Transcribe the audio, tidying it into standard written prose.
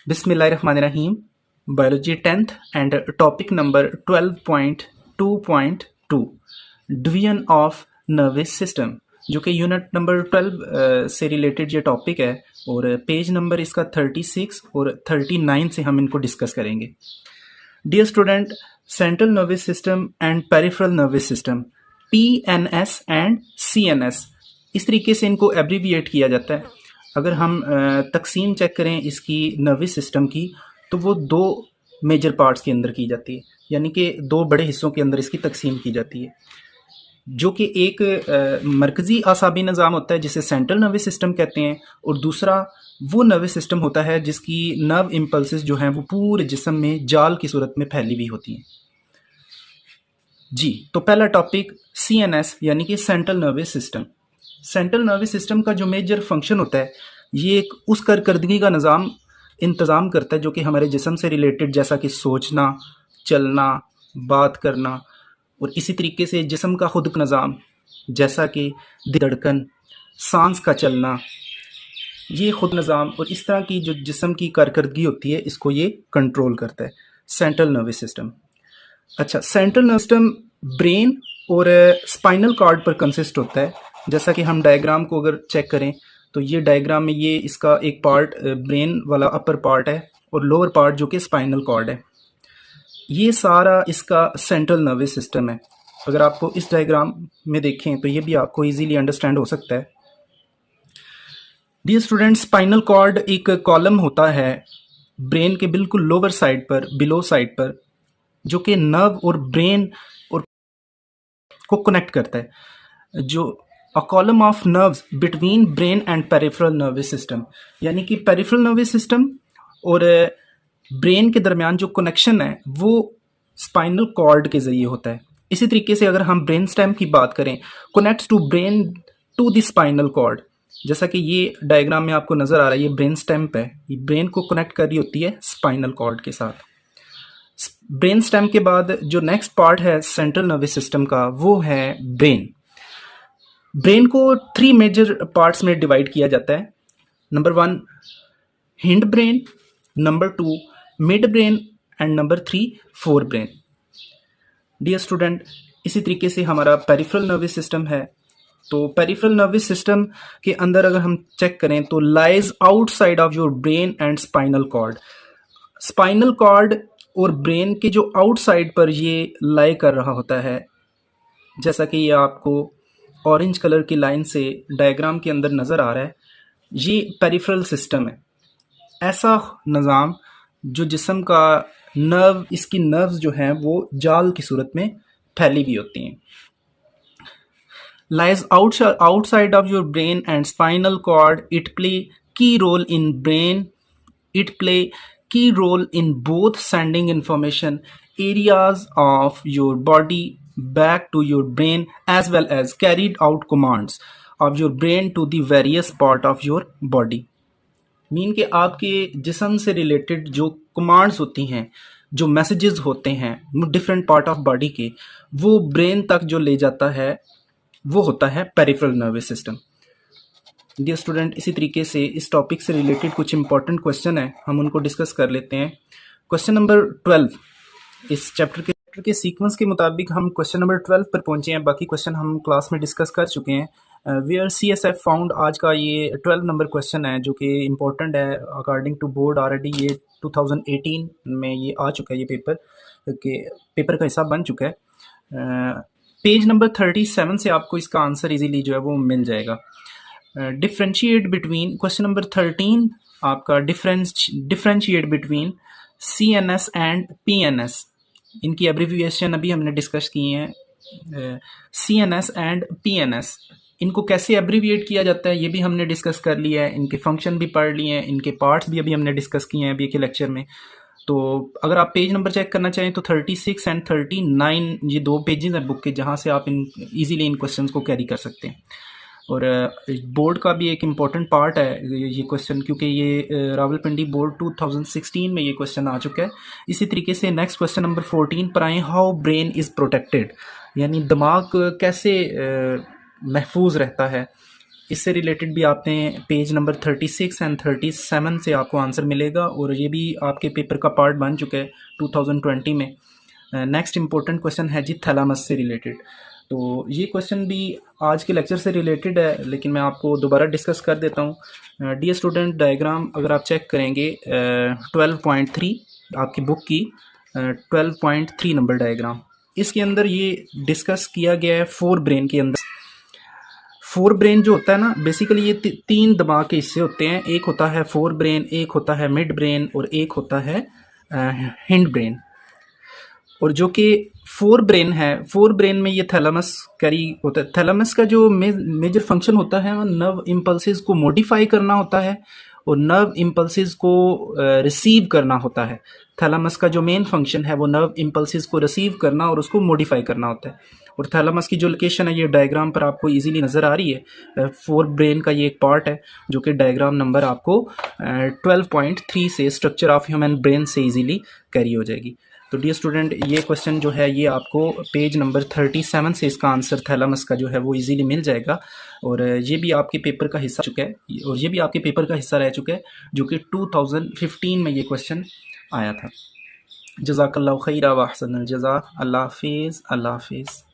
बिस्मिल्लाहिर्रहमानिर्रहीम। Biology 10th and topic number 12.2.2 division of nervous system, जो कि यूनिट नंबर 12 से रिलेटेड ये टॉपिक है और पेज नंबर इसका 36 और 39 से हम इनको डिस्कस करेंगे। Dear student, central nervous system and peripheral nervous system, PNS and CNS, इस तरीके से इनको एब्रीविएट किया जाता है। अगर हम तकसीम चेक करें इसकी नर्वस सिस्टम की, तो वो दो मेजर पार्ट्स के अंदर की जाती है, यानी कि दो बड़े हिस्सों के अंदर इसकी तकसीम की जाती है, जो कि एक मरकज़ी आसाबी निज़ाम होता है जिसे सेंट्रल नर्वस सिस्टम कहते हैं, और दूसरा वो नर्वस सिस्टम होता है जिसकी नर्व इम्पल्सेस जो हैं वो पूरे जिस्म में जाल की सूरत में फैली हुई होती हैं। जी, तो पहला टॉपिक CNS यानी कि central nervous system. Central nervous system का जो मेजर फंक्शन होता है, ये एक उस कारकर्दगी का निज़ाम इंतज़ाम करता है जो कि हमारे जिस्म से रिलेटेड, जैसा कि सोचना, चलना, बात करना, और इसी तरीके से जिस्म का खुद का निज़ाम जैसा कि धड़कन, सांस का चलना, ये खुद निज़ाम और इस तरह की जो जिस्म की कारकर्दगी होती है, इसको ये कंट्रोल करता है सेंट्रल नर्वस सिस्टम। अच्छा, सेंट्रल नर्वस सिस्टम ब्रेन और स्पाइनल कॉर्ड पर कंसिस्ट होता है। जैसा कि हम डायग्राम को अगर चेक करें तो ये डायग्राम में ये इसका एक पार्ट ब्रेन वाला अपर पार्ट है और लोअर पार्ट जो कि स्पाइनल कॉर्ड है। ये सारा इसका सेंट्रल नर्वस सिस्टम है। अगर आपको इस डायग्राम में देखें तो ये भी आपको इजीली अंडरस्टैंड हो सकता है। डियर स्टूडेंट, स्पाइनल कॉर्ड एक कॉलम होता है ब्रेन के बिल्कुल लोअर साइड पर, बिलो साइड पर, जो कि नर्व और ब्रेन और को कनेक्ट करता है। जो a column of nerves between brain and peripheral nervous system, यानी कि पेरिफेरल नर्वस सिस्टम और ब्रेन के दरमियान जो कनेक्शन है वो स्पाइनल कॉर्ड के ज़रिए होता है। इसी तरीके से अगर हम ब्रेन स्टेम की बात करें, connects to brain to the spinal cord, जैसा कि ये डायग्राम में आपको नज़र आ रहा है, ये ब्रेन स्टेम है, ये ब्रेन को कनेक्ट कर रही होती है स्पाइनल कॉर्ड के साथ। ब्रेन स्टेम के बाद जो नेक्स्ट पार्ट है सेंट्रल नर्वस सिस्टम का, वो है ब्रेन। ब्रेन को 3 मेजर पार्ट्स में डिवाइड किया जाता है। Number 1 hind brain, number 2 mid brain and number 3 fore brain. Dear student, इसी तरीके से हमारा पेरिफेरल नर्वस सिस्टम है। तो पेरिफेरल नर्वस सिस्टम के अंदर अगर हम चेक करें तो lies outside of your brain and spinal cord. Spinal cord और ब्रेन के जो आउटसाइड पर ये लाई कर रहा होता है, जैसा कि ये आपको ऑरेंज कलर की लाइन से डायग्राम के अंदर नज़र आ रहा है, ये पेरिफेरल सिस्टम है। ऐसा निज़ाम जो जिस्म का नर्व, इसकी नर्व्स जो हैं वो जाल की सूरत में फैली हुई होती हैं। Lies outside of your brain and spinal cord, it play key role in brain, it play key role in both sending information areas of your body back to your brain as well as carried out commands of your brain to the various part of your body। Mean कि आपके जिस्म से related जो commands होती हैं, जो messages होते हैं डिफरेंट पार्ट ऑफ बॉडी के, वो ब्रेन तक जो ले जाता है वो होता है peripheral nervous system. Dear student, इसी तरीके से इस टॉपिक से रिलेटेड कुछ इंपॉर्टेंट क्वेश्चन है, हम उनको डिस्कस कर लेते हैं। क्वेश्चन नंबर 12, इस चैप्टर के सीक्वेंस के मुताबिक हम क्वेश्चन नंबर 12 पर पहुंचे हैं। बाकी क्वेश्चन हम क्लास में डिस्कस कर चुके हैं। वेयर CSF फाउंड, आज का ये 12 नंबर क्वेश्चन है जो कि इम्पोर्टेंट है अकॉर्डिंग टू बोर्ड। ऑलरेडी ये 2018 में ये आ चुका है, ये पेपर का हिस्सा बन चुका है। पेज नंबर 37 से आपको इसका आंसर इजीली जो है वो मिल जाएगा। डिफ्रेंशिएट बिटवीन, क्वेश्चन नंबर 13 आपका differentiate between CNS and PNS। इनकी एब्रीविएशन अभी हमने डिस्कस की हैं। CNS एंड PNS, इनको कैसे एब्रीविएट किया जाता है ये भी हमने डिस्कस कर लिया है, इनके फंक्शन भी पढ़ लिए हैं, इनके पार्ट्स भी अभी हमने डिस्कस किए हैं अभी के लेक्चर में। तो अगर आप पेज नंबर चेक करना चाहें तो 36 एंड 39 ये 2 पेजेस हैं बुक के, जहाँ से आप ईजिली इन क्वेश्चन को कैरी कर सकते हैं। और बोर्ड का भी एक इम्पॉर्टेंट पार्ट है ये क्वेश्चन, क्योंकि ये रावलपिंडी बोर्ड 2016 में ये क्वेश्चन आ चुका है। इसी तरीके से नेक्स्ट क्वेश्चन नंबर 14 पर आए, हाउ ब्रेन इज़ प्रोटेक्टेड, यानी दिमाग कैसे महफूज रहता है। इससे रिलेटेड भी आपने पेज नंबर 36 एंड 37 से आपको आंसर मिलेगा, और ये भी आपके पेपर का पार्ट बन चुका है 2020 में। नेक्स्ट इंपॉर्टेंट क्वेश्चन है जी थैलामस से रिलेटेड। तो ये क्वेश्चन भी आज के लेक्चर से रिलेटेड है, लेकिन मैं आपको दोबारा डिस्कस कर देता हूँ। डियर स्टूडेंट, डायग्राम अगर आप चेक करेंगे 12.3 आपकी बुक की 12.3 नंबर डायग्राम, इसके अंदर ये डिस्कस किया गया है फोर ब्रेन के अंदर। फोर ब्रेन जो होता है ना, बेसिकली ये तीन दिमाग के हिस्से होते हैं। एक होता है फोर ब्रेन, एक होता है मिड ब्रेन, और एक होता है हिंड ब्रेन। और जो कि फोर ब्रेन है, फोर ब्रेन में ये थैलामस कैरी होता है। थैलामस का जो मेजर फंक्शन होता है वो नर्व इम्पल्सेस को मॉडिफाई करना होता है और नर्व इम्पल्सेस को रिसीव करना होता है। थैलामस का जो मेन फंक्शन है वो नर्व इम्पल्सेस को रिसीव करना और उसको मॉडिफाई करना होता है। और थैलामस की जो लोकेशन है ये डायग्राम पर आपको इजीली नज़र आ रही है। फोर ब्रेन का ये एक पार्ट है जो कि डायग्राम नंबर आपको 12.3 से स्ट्रक्चर ऑफ ह्यूमन ब्रेन से इजीली कैरी हो जाएगी। तो डियर स्टूडेंट, ये क्वेश्चन जो है ये आपको पेज नंबर 37 से इसका आंसर थैलामस का जो है वो इजीली मिल जाएगा। और ये भी आपके पेपर का हिस्सा चुका है, और ये भी आपके पेपर का हिस्सा रह चुका है जो कि 2015 में ये क्वेश्चन आया था। जज़ाकल्लाहु खैरा व अहसनुल जज़ा। अल्लाह हाफिज़।